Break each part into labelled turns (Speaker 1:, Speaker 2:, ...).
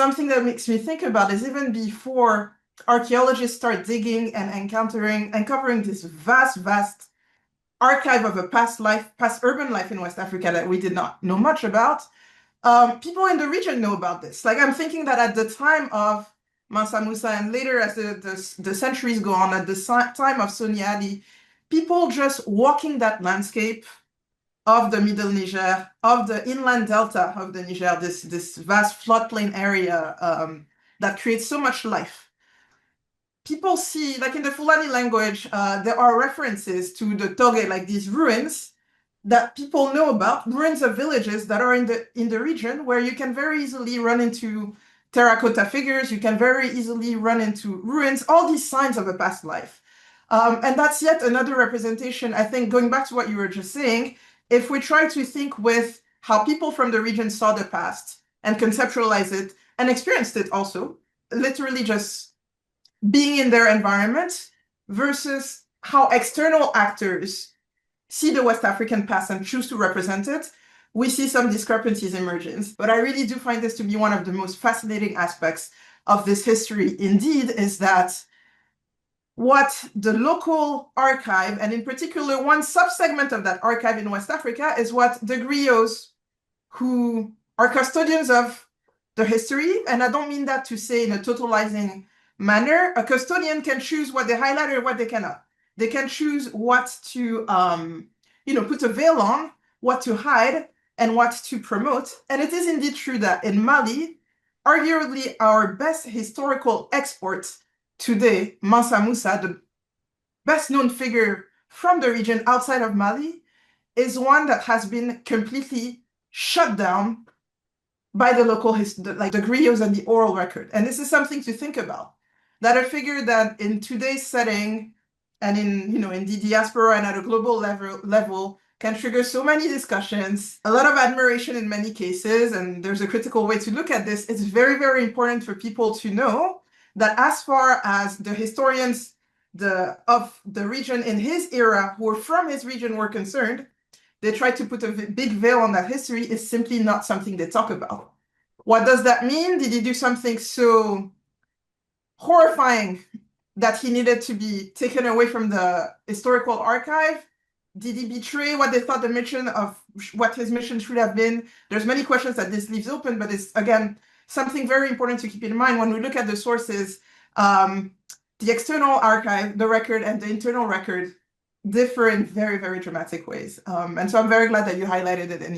Speaker 1: something that makes me think about is even before archaeologists start digging and uncovering this vast archive of a past urban life in West Africa that we did not know much about, people in the region know about this. Like, I'm thinking that at the time of Mansa Musa and later as the centuries go on, at the time of Soni Ali, people just walking that landscape of the Middle Niger, of the inland delta of the Niger, this vast floodplain area that creates so much life. People see, like in the Fulani language, there are references to the Toge, like these ruins that people know about, ruins of villages that are in the region where you can very easily run into terracotta figures, you can very easily run into ruins, all these signs of a past life. And that's yet another representation, I think, going back to what you were just saying, if we try to think with how people from the region saw the past and conceptualize it and experienced it also, literally just being in their environment versus how external actors see the West African past and choose to represent it, we see some discrepancies emerging. But I really do find this to be one of the most fascinating aspects of this history indeed, is that what the local archive, and in particular one subsegment of that archive in West Africa, is what the griots, who are custodians of the history, and I don't mean that to say in a totalizing manner, a custodian can choose what they highlight or what they cannot. They can choose what to, put a veil on, what to hide, and what to promote. And it is indeed true that in Mali, arguably our best historical export today, Mansa Musa, the best known figure from the region outside of Mali, is one that has been completely shut down by the local, like the griots and the oral record. And this is something to think about, that a figure that in today's setting and in the diaspora and at a global level can trigger so many discussions, a lot of admiration in many cases, and there's a critical way to look at this. It's very, very important for people to know that as far as the historians of the region in his era who were from his region were concerned, they tried to put a big veil on that history is simply not something they talk about. What does that mean? Did he do something so horrifying that he needed to be taken away from the historical archive? Did he betray what they thought the mission of what his mission should have been? There's many questions that this leaves open, but it's, again, something very important to keep in mind when we look at the sources. The external archive, the record, and the internal record differ in very, very dramatic ways. And so I'm very glad that you highlighted it in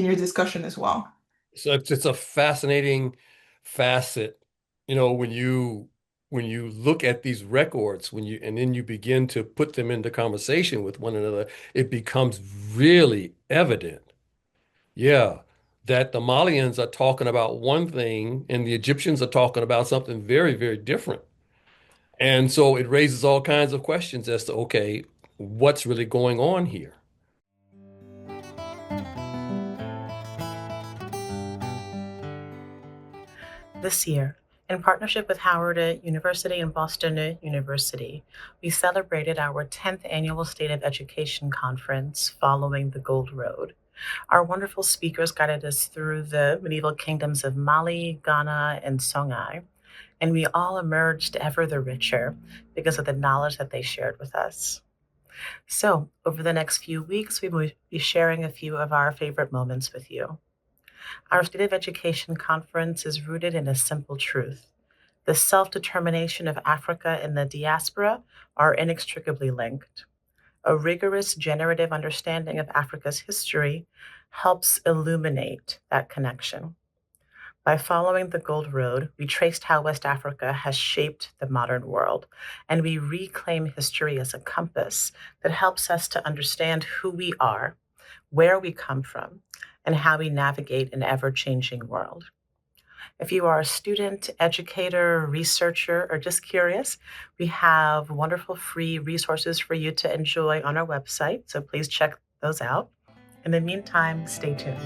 Speaker 1: your discussion as well.
Speaker 2: So it's a fascinating facet, when you look at these records, and then you begin to put them into conversation with one another, it becomes really evident. Yeah, that the Malians are talking about one thing and the Egyptians are talking about something very, very different. And so it raises all kinds of questions as to, okay, what's really going on here?
Speaker 3: This year, in partnership with Howard University and Boston University, we celebrated our 10th annual State of Education Conference following the Gold Road. Our wonderful speakers guided us through the medieval kingdoms of Mali, Ghana, and Songhai, and we all emerged ever the richer because of the knowledge that they shared with us. So, over the next few weeks, we will be sharing a few of our favorite moments with you. Our State of Education Conference is rooted in a simple truth. The self-determination of Africa and the diaspora are inextricably linked. A rigorous generative understanding of Africa's history helps illuminate that connection. By following the Gold Road, we traced how West Africa has shaped the modern world, and we reclaim history as a compass that helps us to understand who we are, where we come from, and how we navigate an ever-changing world. If you are a student, educator, researcher, or just curious, we have wonderful free resources for you to enjoy on our website, so please check those out. In the meantime, stay tuned.